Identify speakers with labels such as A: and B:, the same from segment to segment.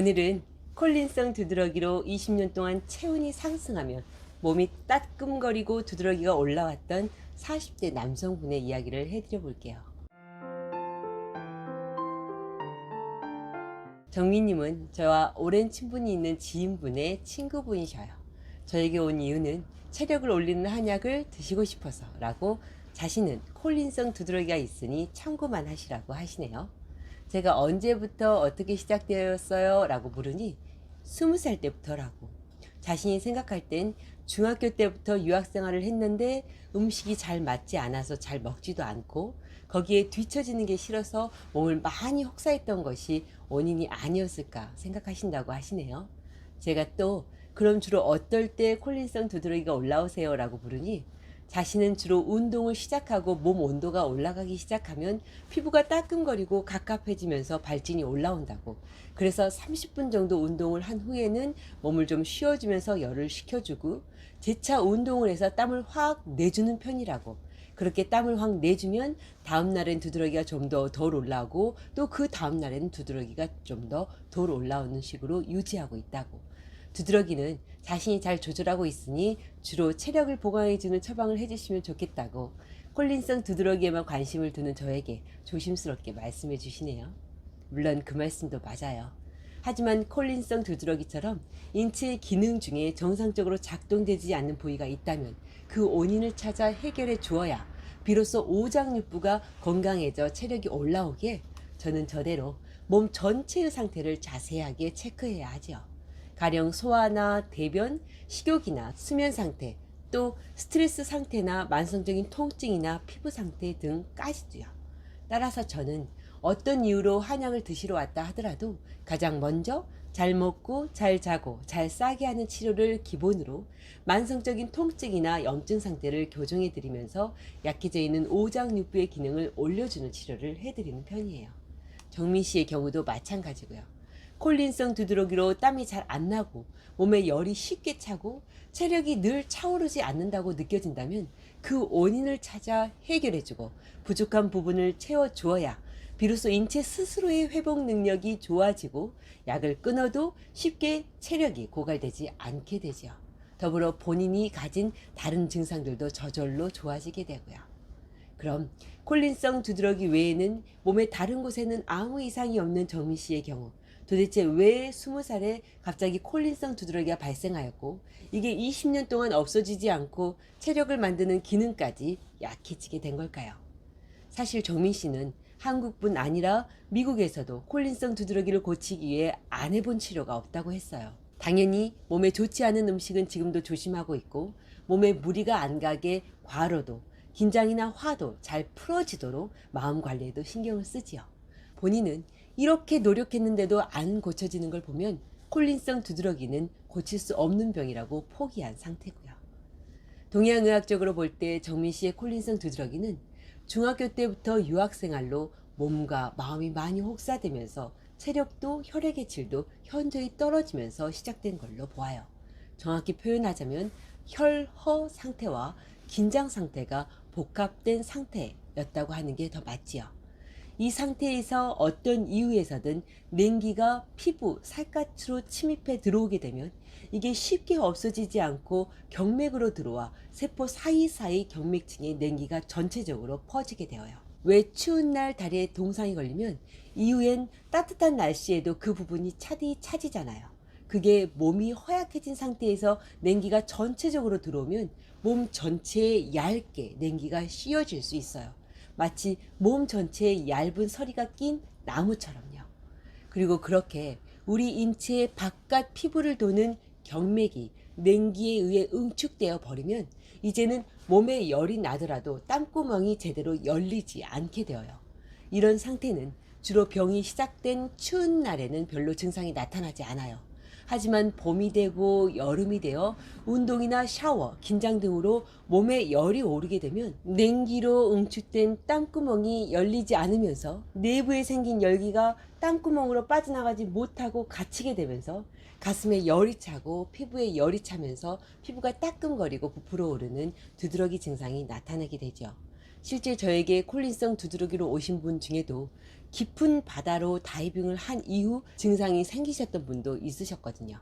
A: 오늘은 콜린성 두드러기로 20년 동안 체온이 상승하며 몸이 따끔거리고 두드러기가 올라왔던 40대 남성분의 이야기를 해드려 볼게요. 정민님은 저와 오랜 친분이 있는 지인분의 친구분이셔요. 저에게 온 이유는 체력을 올리는 한약을 드시고 싶어서 라고, 자신은 콜린성 두드러기가 있으니 참고만 하시라고 하시네요. 제가 언제부터 어떻게 시작되었어요? 라고 물으니 20살 때부터라고. 자신이 생각할 땐 중학교 때부터 유학생활을 했는데 음식이 잘 맞지 않아서 잘 먹지도 않고 거기에 뒤처지는 게 싫어서 몸을 많이 혹사했던 것이 원인이 아니었을까 생각하신다고 하시네요. 제가 또 그럼 주로 어떨 때 콜린성 두드러기가 올라오세요? 라고 물으니 자신은 주로 운동을 시작하고 몸 온도가 올라가기 시작하면 피부가 따끔거리고 갑갑해지면서 발진이 올라온다고. 그래서 30분 정도 운동을 한 후에는 몸을 좀 쉬어주면서 열을 식혀주고 재차 운동을 해서 땀을 확 내주는 편이라고. 그렇게 땀을 확 내주면 다음날엔 두드러기가 좀 더 덜 올라오고 또 그 다음날에는 두드러기가 좀 더 덜 올라오는 식으로 유지하고 있다고. 두드러기는 자신이 잘 조절하고 있으니 주로 체력을 보강해주는 처방을 해주시면 좋겠다고 콜린성 두드러기에만 관심을 두는 저에게 조심스럽게 말씀해 주시네요. 물론 그 말씀도 맞아요. 하지만 콜린성 두드러기처럼 인체의 기능 중에 정상적으로 작동되지 않는 부위가 있다면 그 원인을 찾아 해결해 주어야 비로소 오장육부가 건강해져 체력이 올라오기에 저는 저대로 몸 전체의 상태를 자세하게 체크해야 하죠. 가령 소화나 대변, 식욕이나 수면 상태, 또 스트레스 상태나 만성적인 통증이나 피부 상태 등까지도요. 따라서 저는 어떤 이유로 한약을 드시러 왔다 하더라도 가장 먼저 잘 먹고 잘 자고 잘 싸게 하는 치료를 기본으로 만성적인 통증이나 염증 상태를 교정해 드리면서 약해져 있는 오장육부의 기능을 올려주는 치료를 해드리는 편이에요. 정민 씨의 경우도 마찬가지고요. 콜린성 두드러기로 땀이 잘 안 나고 몸에 열이 쉽게 차고 체력이 늘 차오르지 않는다고 느껴진다면 그 원인을 찾아 해결해주고 부족한 부분을 채워주어야 비로소 인체 스스로의 회복 능력이 좋아지고 약을 끊어도 쉽게 체력이 고갈되지 않게 되죠. 더불어 본인이 가진 다른 증상들도 저절로 좋아지게 되고요. 그럼 콜린성 두드러기 외에는 몸의 다른 곳에는 아무 이상이 없는 정민 씨의 경우 도대체 왜 20살에 갑자기 콜린성 두드러기가 발생하였고 이게 20년 동안 없어지지 않고 체력을 만드는 기능까지 약해지게 된 걸까요? 사실 정민 씨는 한국뿐 아니라 미국에서도 콜린성 두드러기를 고치기 위해 안 해본 치료가 없다고 했어요. 당연히 몸에 좋지 않은 음식은 지금도 조심하고 있고 몸에 무리가 안 가게 과로도 긴장이나 화도 잘 풀어지도록 마음 관리에도 신경을 쓰지요. 본인은 이렇게 노력했는데도 안 고쳐지는 걸 보면 콜린성 두드러기는 고칠 수 없는 병이라고 포기한 상태고요. 동양의학적으로 볼 때 정민 씨의 콜린성 두드러기는 중학교 때부터 유학생활로 몸과 마음이 많이 혹사되면서 체력도 혈액의 질도 현저히 떨어지면서 시작된 걸로 보아요. 정확히 표현하자면 혈허 상태와 긴장 상태가 복합된 상태였다고 하는 게 더 맞지요. 이 상태에서 어떤 이유에서든 냉기가 피부, 살갗으로 침입해 들어오게 되면 이게 쉽게 없어지지 않고 경맥으로 들어와 세포 사이사이 경맥층에 냉기가 전체적으로 퍼지게 되어요. 왜 추운 날 다리에 동상이 걸리면 이후엔 따뜻한 날씨에도 그 부분이 차지잖아요. 그게 몸이 허약해진 상태에서 냉기가 전체적으로 들어오면 몸 전체에 얇게 냉기가 씌워질 수 있어요. 마치 몸 전체에 얇은 서리가 낀 나무처럼요. 그리고 그렇게 우리 인체의 바깥 피부를 도는 경맥이 냉기에 의해 응축되어 버리면 이제는 몸에 열이 나더라도 땀구멍이 제대로 열리지 않게 되어요. 이런 상태는 주로 병이 시작된 추운 날에는 별로 증상이 나타나지 않아요. 하지만 봄이 되고 여름이 되어 운동이나 샤워, 긴장 등으로 몸에 열이 오르게 되면 냉기로 응축된 땀구멍이 열리지 않으면서 내부에 생긴 열기가 땀구멍으로 빠져나가지 못하고 갇히게 되면서 가슴에 열이 차고 피부에 열이 차면서 피부가 따끔거리고 부풀어 오르는 두드러기 증상이 나타나게 되죠. 실제 저에게 콜린성 두드러기로 오신 분 중에도 깊은 바다로 다이빙을 한 이후 증상이 생기셨던 분도 있으셨거든요.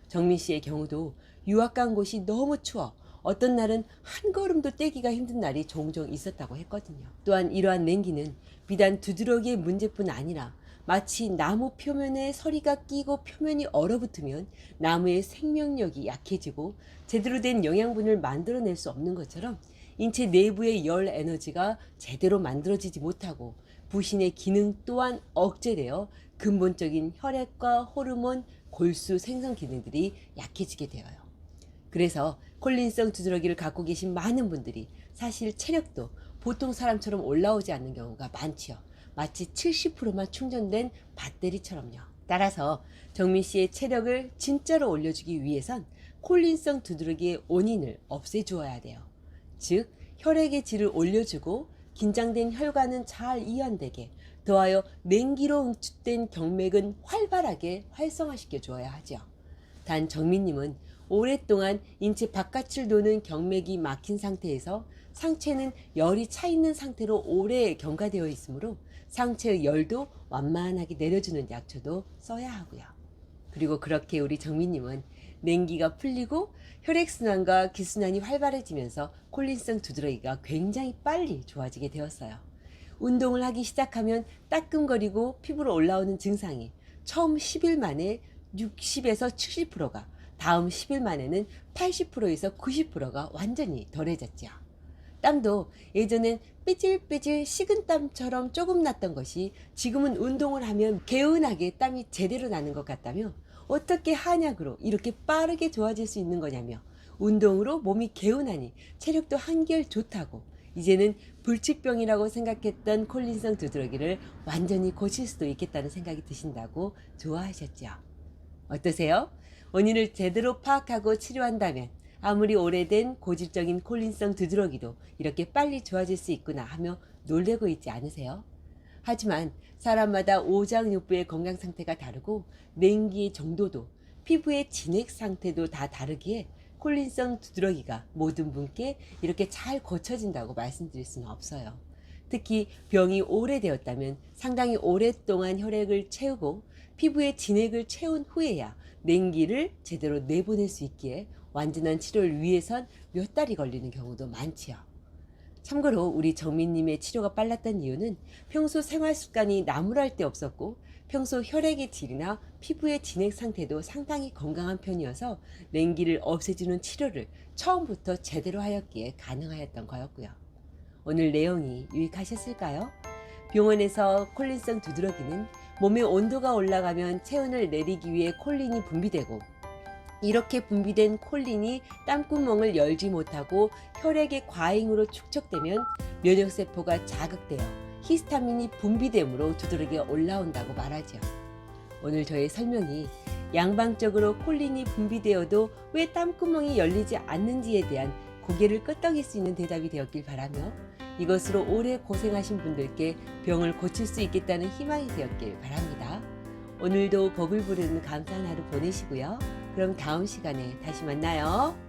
A: 정민 씨의 경우도 유학 간 곳이 너무 추워 어떤 날은 한 걸음도 떼기가 힘든 날이 종종 있었다고 했거든요. 또한 이러한 냉기는 비단 두드러기의 문제뿐 아니라 마치 나무 표면에 서리가 끼고 표면이 얼어붙으면 나무의 생명력이 약해지고 제대로 된 영양분을 만들어낼 수 없는 것처럼 인체 내부의 열 에너지가 제대로 만들어지지 못하고 부신의 기능 또한 억제되어 근본적인 혈액과 호르몬, 골수 생성 기능들이 약해지게 되어요. 그래서 콜린성 두드러기를 갖고 계신 많은 분들이 사실 체력도 보통 사람처럼 올라오지 않는 경우가 많지요. 마치 70%만 충전된 배터리처럼요. 따라서 정민 씨의 체력을 진짜로 올려주기 위해선 콜린성 두드러기의 원인을 없애주어야 돼요. 즉 혈액의 질을 올려주고 긴장된 혈관은 잘 이완되게, 더하여 냉기로 응축된 경맥은 활발하게 활성화시켜 주어야 하죠. 단 정민님은 오랫동안 인체 바깥을 도는 경맥이 막힌 상태에서 상체는 열이 차 있는 상태로 오래 경과되어 있으므로 상체의 열도 완만하게 내려주는 약초도 써야 하고요. 그리고 그렇게 우리 정민님은 냉기가 풀리고 혈액순환과 기순환이 활발해지면서 콜린성 두드러기가 굉장히 빨리 좋아지게 되었어요. 운동을 하기 시작하면 따끔거리고 피부로 올라오는 증상이 처음 10일 만에 60에서 70%가, 다음 10일 만에는 80%에서 90%가 완전히 덜해졌죠. 땀도 예전엔 삐질삐질 식은땀처럼 조금 났던 것이 지금은 운동을 하면 개운하게 땀이 제대로 나는 것 같다며 어떻게 한약으로 이렇게 빠르게 좋아질 수 있는 거냐며 운동으로 몸이 개운하니 체력도 한결 좋다고 이제는 불치병이라고 생각했던 콜린성 두드러기를 완전히 고칠 수도 있겠다는 생각이 드신다고 좋아하셨죠. 어떠세요? 원인을 제대로 파악하고 치료한다면 아무리 오래된 고질적인 콜린성 두드러기도 이렇게 빨리 좋아질 수 있구나 하며 놀래고 있지 않으세요? 하지만 사람마다 오장육부의 건강 상태가 다르고 냉기의 정도도 피부의 진액 상태도 다 다르기에 콜린성 두드러기가 모든 분께 이렇게 잘 고쳐진다고 말씀드릴 수는 없어요. 특히 병이 오래되었다면 상당히 오랫동안 혈액을 채우고 피부의 진액을 채운 후에야 냉기를 제대로 내보낼 수 있기에 완전한 치료를 위해선 몇 달이 걸리는 경우도 많지요. 참고로 우리 정민님의 치료가 빨랐던 이유는 평소 생활 습관이 나무랄 데 없었고 평소 혈액의 질이나 피부의 진액 상태도 상당히 건강한 편이어서 냉기를 없애주는 치료를 처음부터 제대로 하였기에 가능하였던 거였고요. 오늘 내용이 유익하셨을까요? 병원에서 콜린성 두드러기는 몸의 온도가 올라가면 체온을 내리기 위해 콜린이 분비되고 이렇게 분비된 콜린이 땀구멍을 열지 못하고 혈액의 과잉으로 축적되면 면역세포가 자극되어 히스타민이 분비되므로 두드러기가 올라온다고 말하죠. 오늘 저의 설명이 양방적으로 콜린이 분비되어도 왜 땀구멍이 열리지 않는지에 대한 고개를 끄덕일 수 있는 대답이 되었길 바라며 이것으로 오래 고생하신 분들께 병을 고칠 수 있겠다는 희망이 되었길 바랍니다. 오늘도 복을 부르는 감사한 하루 보내시고요. 그럼 다음 시간에 다시 만나요.